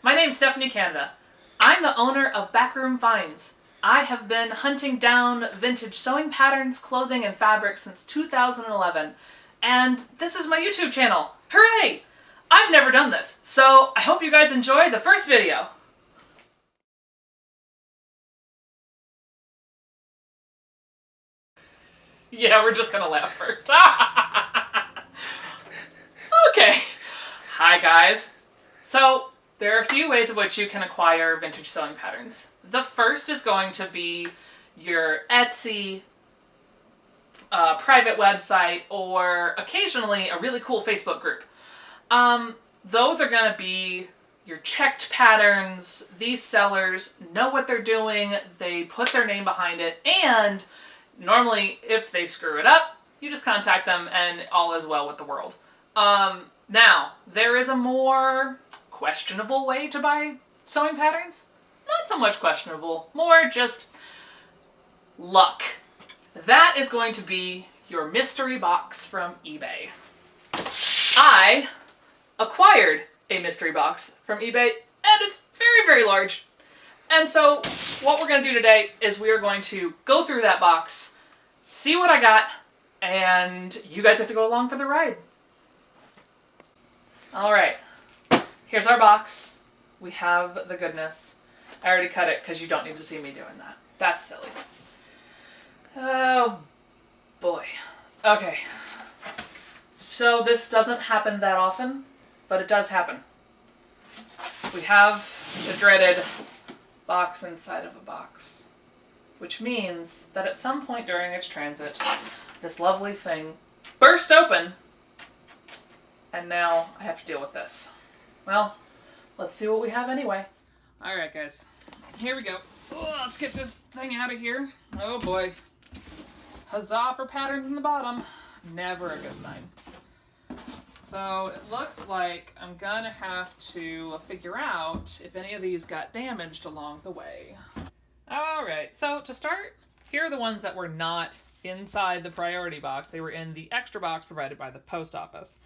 My name's Stephanie Canada. I'm the owner of Backroom Finds. I have been hunting down vintage sewing patterns, clothing, and fabrics since 2011, and this is my YouTube channel. Hooray! I've never done this, so I hope you guys enjoy the first video. Yeah, we're just gonna laugh first. Okay. Hi guys. So, there are a few ways in which you can acquire vintage sewing patterns. The first is going to be your Etsy private website, or occasionally a really cool Facebook group. Those are going to be your checked patterns. These sellers know what they're doing, they put their name behind it, and normally if they screw it up, you just contact them and all is well with the world. Now, there is a more questionable way to buy sewing patterns. Not so much questionable, more just luck. That is going to be your mystery box from eBay. I acquired a mystery box from eBay, and it's very, very large. And so what we're going to do today is we are going to go through that box, see what I got, and you guys have to go along for the ride. All right. Here's our box. We have the goodness. I already cut it because you don't need to see me doing that. That's silly. Oh boy. Okay. So this doesn't happen that often, but it does happen. We have the dreaded box inside of a box, which means that at some point during its transit, this lovely thing burst open, and now I have to deal with this. Well, let's see what we have anyway. Alright guys, here we go. Oh, let's get this thing out of here. Oh boy. Huzzah for patterns in the bottom. Never a good sign. So it looks like I'm gonna have to figure out if any of these got damaged along the way. Alright, so to start, here are the ones that were not inside the priority box. They were in the extra box provided by the post office.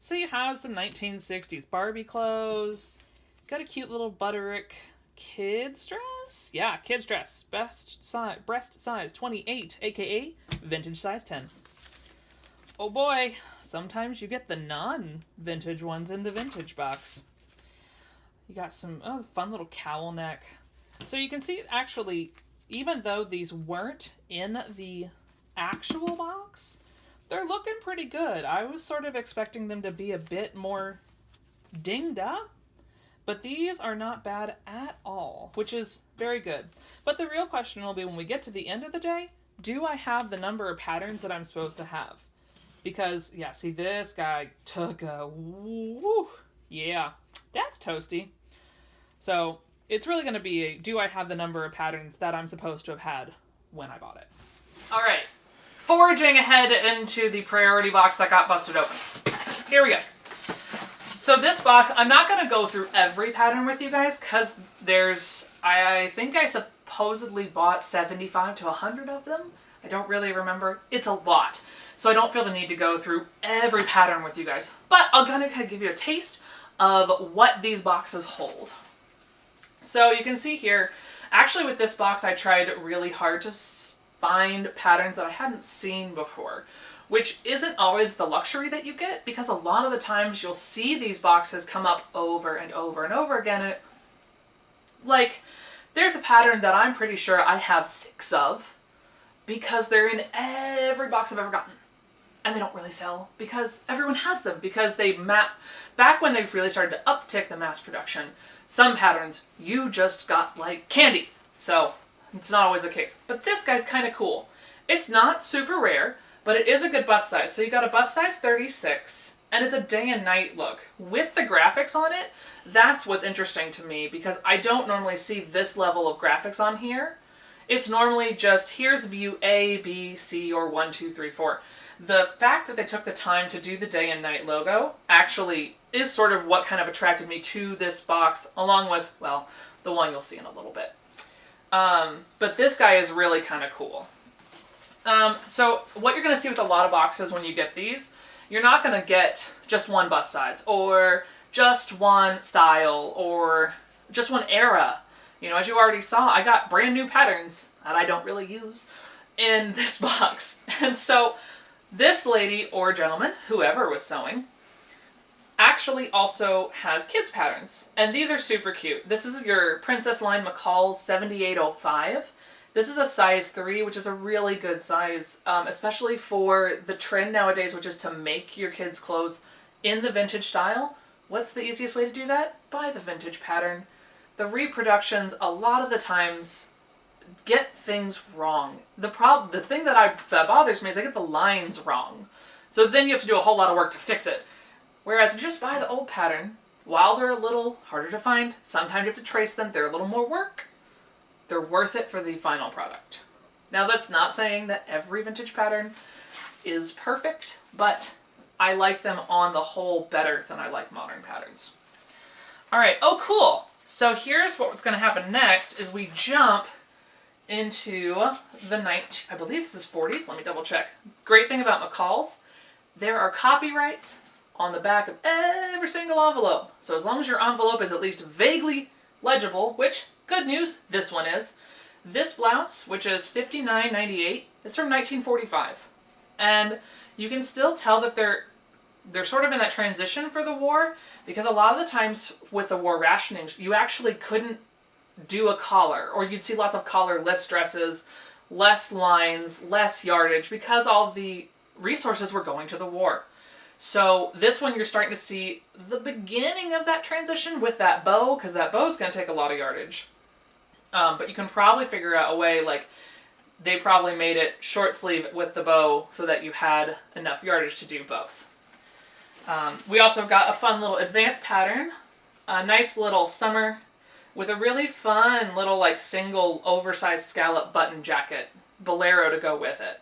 So you have some 1960s Barbie clothes. Got a cute little Butterick kids dress. Yeah, kids dress. Breast size 28, aka vintage size 10. Oh boy, sometimes you get the non-vintage ones in the vintage box. You got some fun little cowl neck. So you can see actually, even though these weren't in the actual box, they're looking pretty good. I was sort of expecting them to be a bit more dinged up, but these are not bad at all, which is very good. But the real question will be when we get to the end of the day, do I have the number of patterns that I'm supposed to have? Because, yeah, see, this guy took a woo. Yeah, that's toasty. So it's really going to be, do I have the number of patterns that I'm supposed to have had when I bought it? All right. Foraging ahead into the priority box that got busted open. Here we go. So this box, I'm not going to go through every pattern with you guys because there's, I think I supposedly bought 75 to 100 of them. I don't really remember. It's a lot. So I don't feel the need to go through every pattern with you guys. But I'm going to kind of give you a taste of what these boxes hold. So you can see here, actually with this box I tried really hard to find patterns that I hadn't seen before, which isn't always the luxury that you get, because a lot of the times you'll see these boxes come up over and over and over again, and like there's a pattern that I'm pretty sure I have 6 of because they're in every box I've ever gotten, and they don't really sell because everyone has them, because they back when they really started to uptick the mass production, some patterns you just got like candy. So it's not always the case. But this guy's kind of cool. It's not super rare, but it is a good bust size. So you got a bust size 36, and it's a day and night look. With the graphics on it, that's what's interesting to me, because I don't normally see this level of graphics on here. It's normally just, here's view A, B, C, or 1, 2, 3, 4. The fact that they took the time to do the day and night logo actually is sort of what kind of attracted me to this box, along with, well, the one you'll see in a little bit. But this guy is really kind of cool. So what you're going to see with a lot of boxes when you get these, you're not going to get just one bust size or just one style or just one era. You know, as you already saw, I got brand new patterns that I don't really use in this box. And so this lady or gentleman, whoever was sewing, actually also has kids patterns. And these are super cute. This is your Princess Line McCall's 7805. This is a size 3, which is a really good size, especially for the trend nowadays, which is to make your kids' clothes in the vintage style. What's the easiest way to do that? Buy the vintage pattern. The reproductions, a lot of the times, get things wrong. The thing that bothers me is I get the lines wrong. So then you have to do a whole lot of work to fix it. Whereas if you just buy the old pattern, while they're a little harder to find, sometimes you have to trace them, they're a little more work, they're worth it for the final product. Now that's not saying that every vintage pattern is perfect, but I like them on the whole better than I like modern patterns. All right, oh cool. So here's what's gonna happen next is we jump into the I believe this is 40s, let me double check. Great thing about McCall's, there are copyrights on the back of every single envelope. So as long as your envelope is at least vaguely legible, which, good news, this one is. This blouse, which is $59.98, is from 1945. And you can still tell that they're sort of in that transition for the war, because a lot of the times with the war rationings, you actually couldn't do a collar, or you'd see lots of collarless dresses, less lines, less yardage, because all of the resources were going to the war. So this one you're starting to see the beginning of that transition with that bow, because that bow is going to take a lot of yardage. But you can probably figure out a way, like they probably made it short sleeve with the bow so that you had enough yardage to do both. We also got a fun little advanced pattern, a nice little summer with a really fun little like single oversized scallop button jacket, bolero to go with it.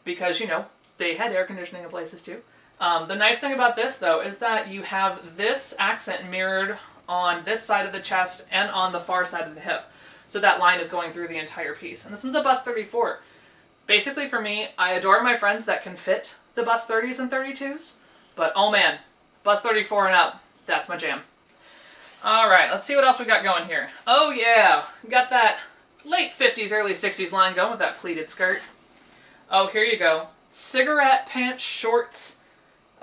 Because, you know, they had air conditioning in places too. The nice thing about this though is that you have this accent mirrored on this side of the chest and on the far side of the hip. So that line is going through the entire piece. And this one's a bust 34. Basically for me, I adore my friends that can fit the bust 30s and 32s. But oh man, bust 34 and up, that's my jam. All right, let's see what else we got going here. Oh yeah, we got that late 50s, early 60s line going with that pleated skirt. Oh, here you go. Cigarette pants shorts.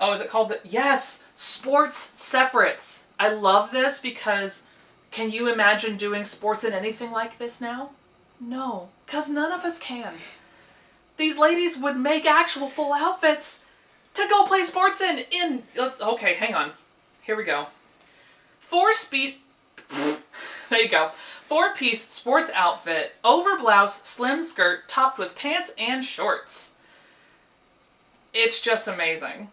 Oh, is it called the... Yes, sports separates. I love this because can you imagine doing sports in anything like this now? No, because none of us can. These ladies would make actual full outfits to go play sports in... Okay, hang on. Here we go. There you go. 4-piece sports outfit, over blouse, slim skirt, topped with pants and shorts. It's just amazing.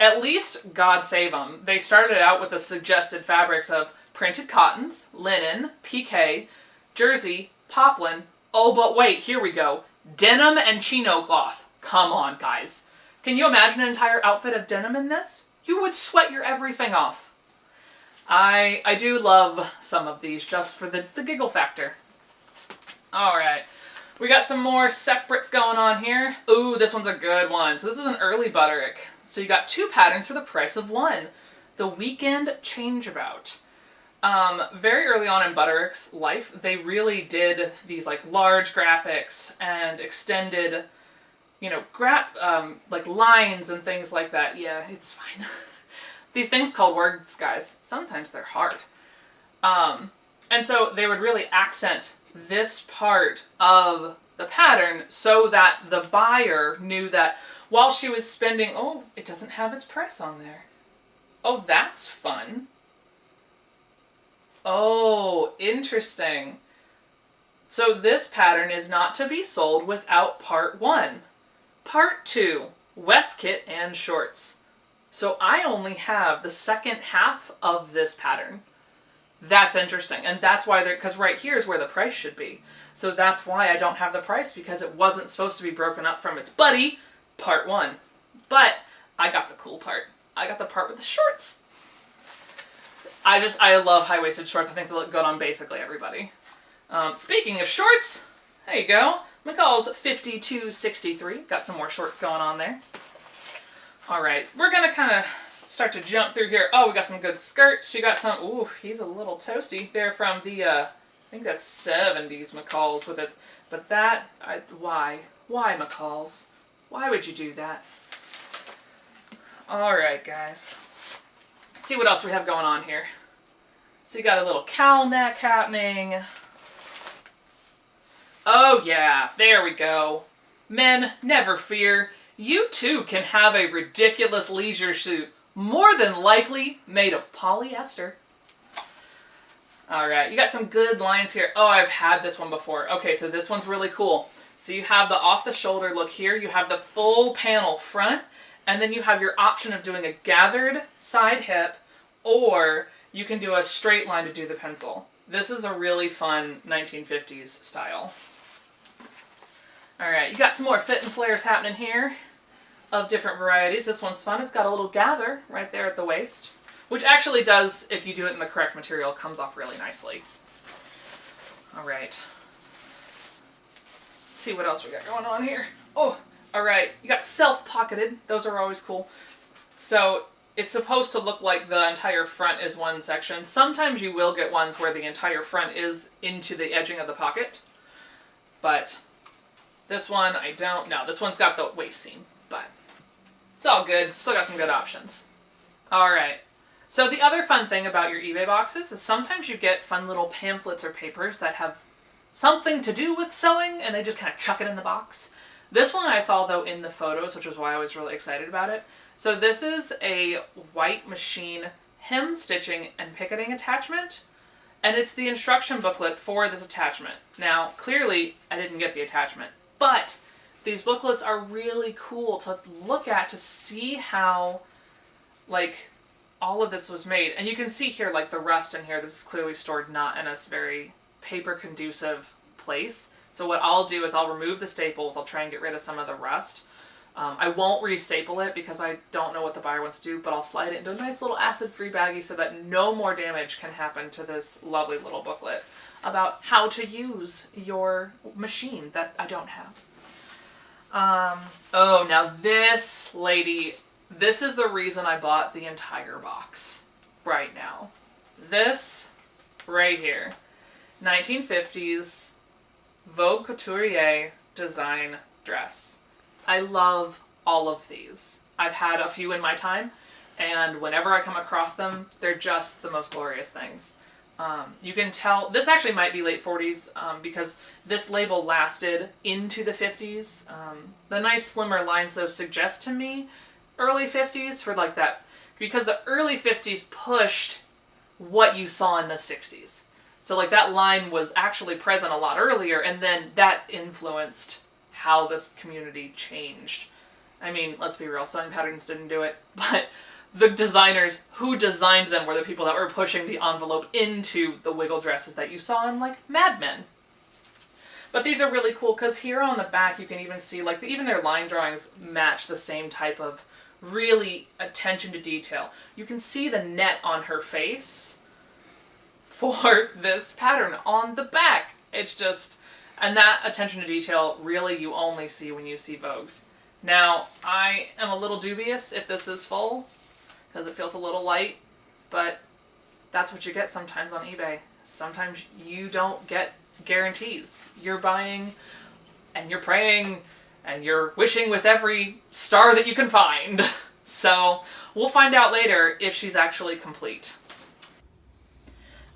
At least, God save them, they started out with the suggested fabrics of printed cottons, linen, piqué, jersey, poplin. Oh, but wait, here we go. Denim and chino cloth. Come on, guys. Can you imagine an entire outfit of denim in this? You would sweat your everything off. I do love some of these just for the giggle factor. Alright, we got some more separates going on here. Ooh, this one's a good one. So this is an early Butterick. So you got 2 patterns for the price of 1. The Weekend Changeabout. Very early on in Butterick's life, they really did these like large graphics and extended, you know, like lines and things like that. Yeah, it's fine. These things called words, guys, sometimes they're hard. And so they would really accent this part of the pattern so that the buyer knew that while she was spending, oh, it doesn't have its price on there. Oh, that's fun. Oh, interesting. So this pattern is not to be sold without part 1. Part 2, waistcoat and shorts. So I only have the second half of this pattern. That's interesting. And that's why because right here is where the price should be. So that's why I don't have the price, because it wasn't supposed to be broken up from its buddy, part 1. But I got the cool part. I got the part with the shorts. I love high-waisted shorts. I think they look good on basically everybody. Speaking of shorts, there you go. McCall's 5263. Got some more shorts going on there. All right, we're going to kind of start to jump through here. Oh, we got some good skirts. She got some, ooh, he's a little toasty. They're from the, I think that's 70s McCall's with it. But that, why? Why McCall's? Why would you do that? All right, guys. Let's see what else we have going on here. So you got a little cowl neck happening. Oh yeah, there we go. Men, never fear. You too can have a ridiculous leisure suit, more than likely made of polyester. All right, you got some good lines here. Oh, I've had this one before. Okay, so this one's really cool. So you have the off the shoulder look here. You have the full panel front, and then you have your option of doing a gathered side hip, or you can do a straight line to do the pencil. This is a really fun 1950s style. All right, you got some more fit and flares happening here of different varieties. This one's fun. It's got a little gather right there at the waist, which actually does, if you do it in the correct material, comes off really nicely. All right. Let's see what else we got going on here. Oh, all right. You got self-pocketed. Those are always cool. So it's supposed to look like the entire front is one section. Sometimes you will get ones where the entire front is into the edging of the pocket. But this one, I don't know. This one's got the waist seam, but it's all good. Still got some good options. All right. So the other fun thing about your eBay boxes is sometimes you get fun little pamphlets or papers that have something to do with sewing, and they just kind of chuck it in the box. This one I saw, though, in the photos, which was why I was really excited about it. So this is a white machine hem stitching and picketing attachment, and it's the instruction booklet for this attachment. Now, clearly, I didn't get the attachment, but these booklets are really cool to look at to see how, like, all of this was made. And you can see here, like, the rust in here. This is clearly stored not in a very paper-conducive place. So what I'll do is I'll remove the staples. I'll try and get rid of some of the rust. I won't re-staple it because I don't know what the buyer wants to do, but I'll slide it into a nice little acid-free baggie so that no more damage can happen to this lovely little booklet about how to use your machine that I don't have. Oh, now this lady, this is the reason I bought the entire box right now. This right here, 1950s Vogue Couturier design dress. I love all of these. I've had a few in my time, and whenever I come across them, they're just the most glorious things. You can tell, this actually might be late 40s because this label lasted into the 50s. The nice slimmer lines, though, suggest to me early 50s for like that, because the early 50s pushed what you saw in the 60s. So like that line was actually present a lot earlier, and then that influenced how this community changed. I mean, let's be real, sewing patterns didn't do it, but the designers who designed them were the people that were pushing the envelope into the wiggle dresses that you saw in, like, Mad Men. But these are really cool because here on the back you can even see, like, even their line drawings match the same type of really attention to detail. You can see the net on her face for this pattern on the back. It's just, and that attention to detail really you only see when you see Vogues. Now, I am a little dubious if this is full, because it feels a little light, but that's what you get sometimes on eBay. Sometimes you don't get guarantees. You're buying, and you're praying, and you're wishing with every star that you can find. So, we'll find out later if she's actually complete.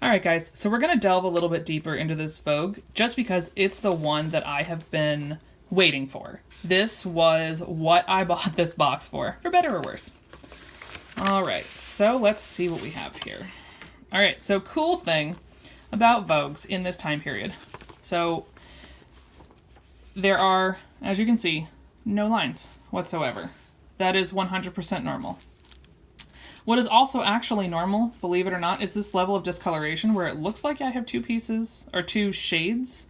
Alright guys, so we're going to delve a little bit deeper into this Vogue, just because it's the one that I have been waiting for. This was what I bought this box for better or worse. Alright, so let's see what we have here. Alright, so cool thing about Vogues in this time period. So, there are, as you can see, no lines whatsoever. That is 100% normal. What is also actually normal, believe it or not, is this level of discoloration where it looks like I have two pieces, or two shades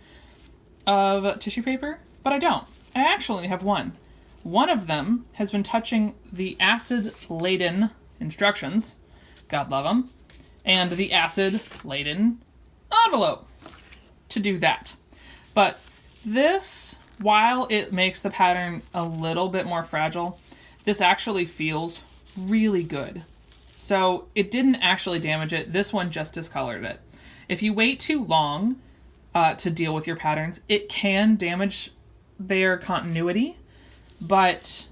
of tissue paper, but I don't. I actually have one. One of them has been touching the acid-laden instructions, God love them, and the acid-laden envelope to do that. But this, while it makes the pattern a little bit more fragile, this actually feels really good. So it didn't actually damage it. This one just discolored it. If you wait too long to deal with your patterns, it can damage their continuity, but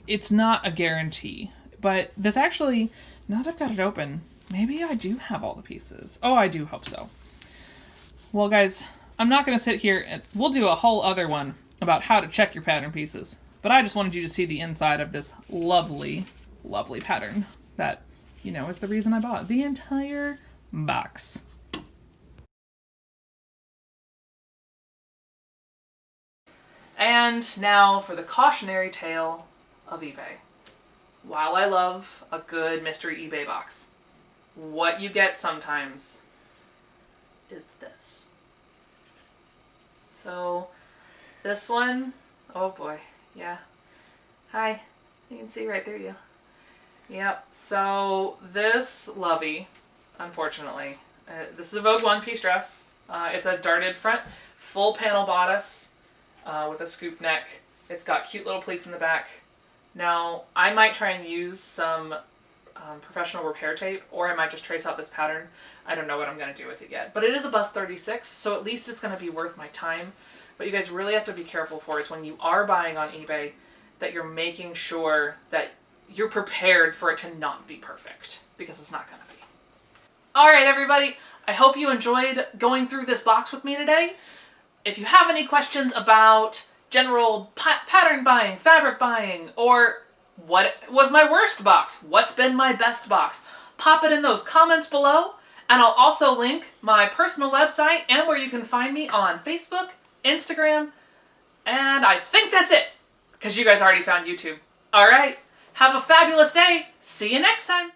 it's not a guarantee. But this actually, now that I've got it open, maybe I do have all the pieces. Oh, I do hope so. Well, guys, I'm not going to sit here and we'll do a whole other one about how to check your pattern pieces. But I just wanted you to see the inside of this lovely, lovely pattern that, you know, is the reason I bought the entire box. And now for the cautionary tale of eBay. While I love a good mystery eBay box, what you get sometimes is this. So this one, oh boy, yeah. Hi, you can see right through you. Yep, so this lovey, unfortunately, this is a Vogue one-piece dress. It's a darted front, full panel bodice with a scoop neck. It's got cute little pleats in the back. Now, I might try and use some professional repair tape, or I might just trace out this pattern. I don't know what I'm going to do with it yet. But it is a bust 36, so at least it's going to be worth my time. But you guys really have to be careful for it when you are buying on eBay, that you're making sure that you're prepared for it to not be perfect, because it's not going to be. All right, everybody. I hope you enjoyed going through this box with me today. If you have any questions about general pattern buying, fabric buying, or what was my worst box, what's been my best box, pop it in those comments below, and I'll also link my personal website and where you can find me on Facebook, Instagram, and I think that's it, because you guys already found YouTube. All right, have a fabulous day. See you next time.